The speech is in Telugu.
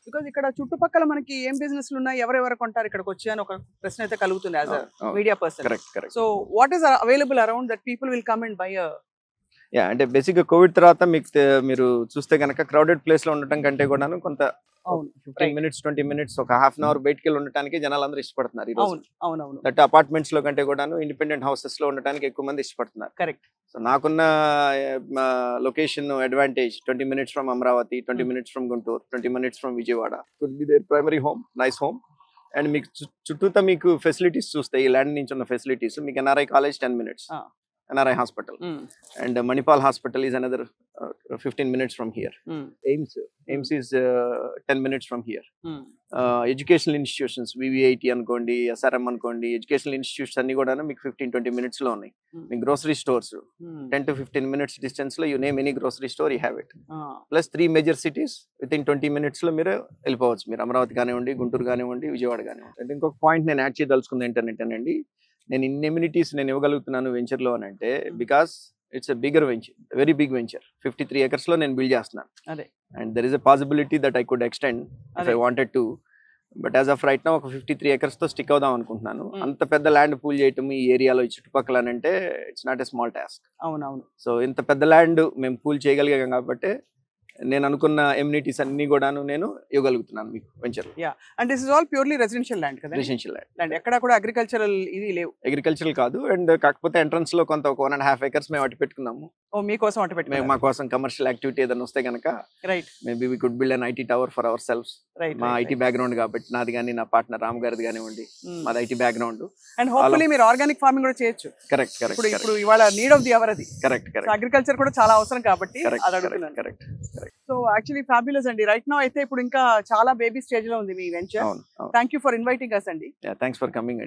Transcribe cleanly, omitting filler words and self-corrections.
బికాజ్ ఇక్కడ చుట్టుపక్కల మనకి ఏం బిజినెస్లు ఉన్నాయి, ఎవరెవరు కొంటారు ఇక్కడికి వచ్చి అని ఒక ప్రశ్న అయితే కలుగుతుంది as a media person. Correct. So what is available around that people will come and by yeah, అంటే బేసిక్గా కోవిడ్ తర్వాత మీకు మీరు చూస్తే కనుక క్రౌడెడ్ ప్లేస్ లో ఉండటం కంటే కూడాను కొంత 15 minutes 20 minutes ఒక హాఫ్ అన్ అవర్ బయటికి వెళ్ళి ఉండటానికి జనాలు అందరూ ఇష్టపడుతున్నారు. అవునవును. దట్ అపార్ట్మెంట్స్ లో కంటే కూడాను ఇండిపెండెంట్ హౌసెస్ లో ఉండటానికి ఎక్కువ మంది ఇష్టపడుతున్నారు. కరెక్ట్. సో నాకున్న location advantage 20 minutes from Amaravati, 20 minutes from Guntur, 20 minutes from Vijayawada. Could be there primary home, nice home. And మీకు చుట్టూతా మీకు ఫెసిలిటీస్ చూస్తే ఈ ల్యాండ్ నుంచి ఉన్న ఫెసిలిటీస్ మీకు NRI college 10 minutes, NRI hospital, and Manipal hospital is another 15 minutes from here. AIMS is 10 minutes from here. Educational institutions VVIT అనుకోండి, SRM అనుకోండి, ఎడ్యుకేషనల్ ఇన్స్టిట్యూట్స్ అన్ని కూడా మీకు 15-20 minutes లో ఉన్నాయి. మీ grocery stores 10 to 15 minutes distance లో you name any grocery store you have it. Plus 3 major cities within 20 minutes లో మీరు వెళ్ళిపోవచ్చు. మీరు అమరావతి కానివ్వండి, గుంటూరు కానివ్వండి, విజయవాడ కానివ్వండి. అంటే ఇంకొక పాయింట్ నేను యాడ్ చేయదలుచుకుంది ఏంటంటేనండి, నేను ఇన్ని ఎమ్యూనిటీస్ నేను ఇవ్వగలుగుతున్నాను వెంచర్లో అని అంటే because it's a bigger venture, very big venture. 53 acres లో నేను బిల్డ్ చేస్తున్నాను. And there is a possibility that I could extend if I wanted to. But as of right now ఒక 53 acres తో స్టిక్ అవుదాం అనుకుంటున్నాను. అంత పెద్ద ల్యాండ్ పూల్ చేయటం ఈ ఏరియాలో ఈ చుట్టుపక్కల అంటే it's not a small task. అవునవును. సో ఇంత పెద్ద ల్యాండ్ మేము పూల్ చేయగలిగాం కాబట్టి నేను అనుకున్న ఎమ్యూనిటీస్ అన్ని కూడాను నేను ఇవ్వగలుగుతున్నాను మీకు venture. Yeah, and this is all purely residential land కదా? రెసిడెన్షియల్ ల్యాండ్, ఎక్కడ కూడా అగ్రికల్చరల్ ఇది లేవు. అగ్రికల్చరల్ కాదు. అండ్ కాకపోతే ఎంట్రన్స్ లో కొంత ఒక 1.5 acres మేము అటు పెట్టుకున్నాము. ఓ మీకోసం అటు పెట్టుకున్నాము. మేము మా కోసం కమర్షియల్ యాక్టివిటీ ఏదైనా వస్తే కనుక right, maybe we could build an IT tower for our selves. మా ఐటీ బ్యాక్గ్రౌండ్ కాబట్టి నాది కానీ నా పార్ట్నర్ రామ్ గారిది కానివ్వండి, మాది ఐటీ బ్యాక్గ్రౌండ్. అండ్ హోప్ఫుల్లీ మీరు ఆర్గానిక్ ఫార్మింగ్ కూడా చేయొచ్చు. కరెక్ట్. ఇప్పుడు ఇవాళ నీడ్ ఆఫ్ ది అవర్ అది. కరెక్ట్. అగ్రికల్చర్ కూడా చాలా అవసరం కాబట్టి అది అడుగుతున్నాను. కరెక్ట్. సో యాక్చువల్లీ ఫ్యాబ్యులస్ అండి. రైట్ నౌ అయితే ఇప్పుడు ఇంకా చాలా బేబీ స్టేజ్ లో ఉంది మీ వెంచర్. Thank you for inviting us అండి. థ్యాంక్స్ ఫర్ కమింగ్ అండి.